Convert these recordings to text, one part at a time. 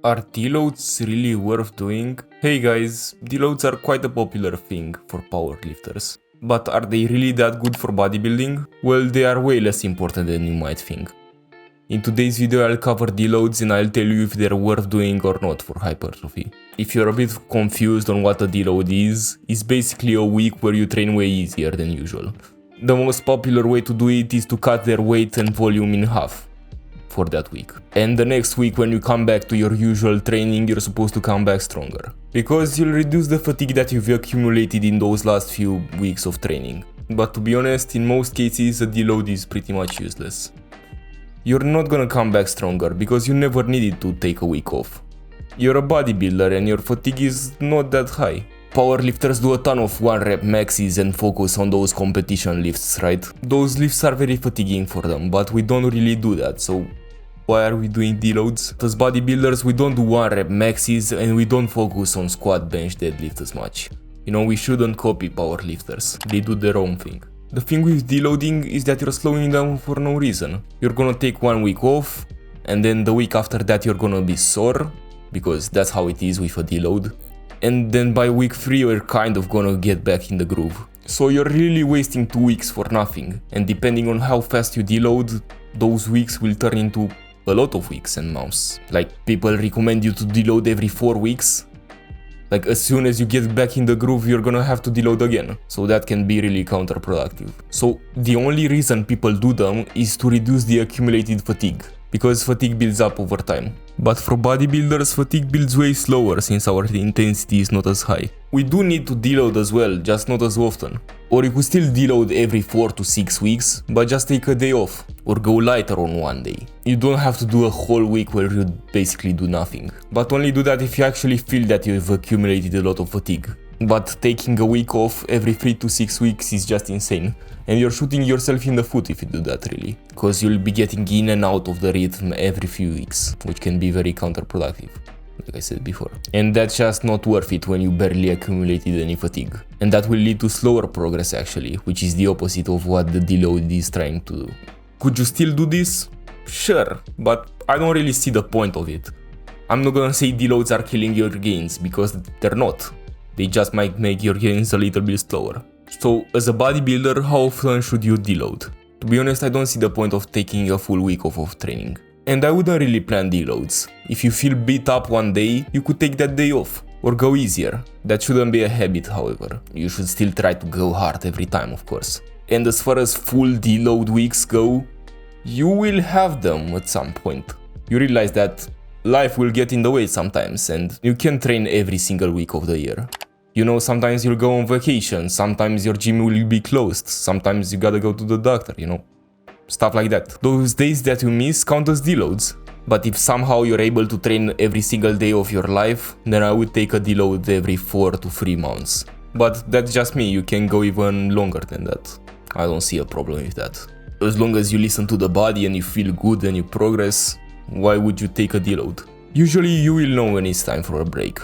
Are deloads really worth doing? Hey guys, deloads are quite a popular thing for powerlifters. But are they really that good for bodybuilding? Well, they are way less important than you might think. In today's video I'll cover deloads and I'll tell you if they're worth doing or not for hypertrophy. If you're a bit confused on what a deload is, it's basically a week where you train way easier than usual. The most popular way to do it is to cut their weight and volume in half for that week. And the next week when you come back to your usual training, you're supposed to come back stronger. Because you'll reduce the fatigue that you've accumulated in those last few weeks of training. But to be honest, in most cases a deload is pretty much useless. You're not gonna come back stronger because you never needed to take a week off. You're a bodybuilder and your fatigue is not that high. Powerlifters do a ton of 1 rep maxes and focus on those competition lifts, right? Those lifts are very fatiguing for them, but we don't really do that, so why are we doing deloads? As bodybuilders, we don't do 1 rep maxes and we don't focus on squat, bench, deadlift as much. You know, we shouldn't copy powerlifters. They do their own thing. The thing with deloading is that you're slowing down for no reason. You're gonna take 1 week off, and then the week after that you're gonna be sore, because that's how it is with a deload. And then by week 3 you're kind of gonna get back in the groove. So you're really wasting 2 weeks for nothing, and depending on how fast you deload, those weeks will turn into a lot of weeks and months. Like, people recommend you to deload every 4 weeks. Like, as soon as you get back in the groove, you're gonna have to deload again. So that can be really counterproductive. So the only reason people do them is to reduce the accumulated fatigue, because fatigue builds up over time. But for bodybuilders, fatigue builds way slower since our intensity is not as high. We do need to deload as well, just not as often. Or you could still deload every 4 to 6 weeks, but just take a day off, or go lighter on 1 day. You don't have to do a whole week where you basically do nothing. But only do that if you actually feel that you've accumulated a lot of fatigue. But taking a week off every 3 to 6 weeks is just insane. And you're shooting yourself in the foot if you do that, really. Because you'll be getting in and out of the rhythm every few weeks, which can be very counterproductive, like I said before. And that's just not worth it when you barely accumulated any fatigue. And that will lead to slower progress actually, which is the opposite of what the deload is trying to do. Could you still do this? Sure, but I don't really see the point of it. I'm not gonna say deloads are killing your gains, because they're not. They just might make your gains a little bit slower. So, as a bodybuilder, how often should you deload? To be honest, I don't see the point of taking a full week off of training. And I wouldn't really plan deloads. If you feel beat up 1 day, you could take that day off, or go easier. That shouldn't be a habit, however. You should still try to go hard every time, of course. And as far as full deload weeks go, you will have them at some point. You realize that life will get in the way sometimes, and you can't train every single week of the year. You know, sometimes you'll go on vacation, sometimes your gym will be closed, sometimes you gotta go to the doctor, you know, stuff like that. Those days that you miss count as deloads. But if somehow you're able to train every single day of your life, then I would take a deload every 4 to 3 months. But that's just me, you can go even longer than that. I don't see a problem with that. As long as you listen to the body and you feel good and you progress, why would you take a deload? Usually you will know when it's time for a break.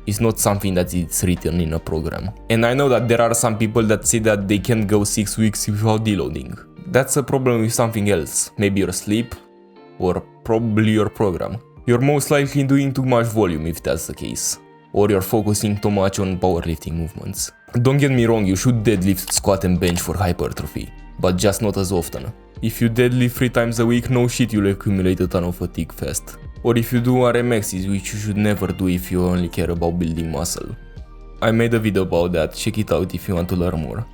It's not something that is written in a program. And I know that there are some people that say that they can't go 6 weeks without deloading. That's a problem with something else. Maybe your sleep, or probably your program. You're most likely doing too much volume if that's the case. Or you're focusing too much on powerlifting movements. Don't get me wrong, you should deadlift, squat and bench for hypertrophy, but just not as often. If you deadlift 3 times a week, no shit, you'll accumulate a ton of fatigue fast. Or if you do RMXs, which you should never do if you only care about building muscle. I made a video about that, check it out if you want to learn more.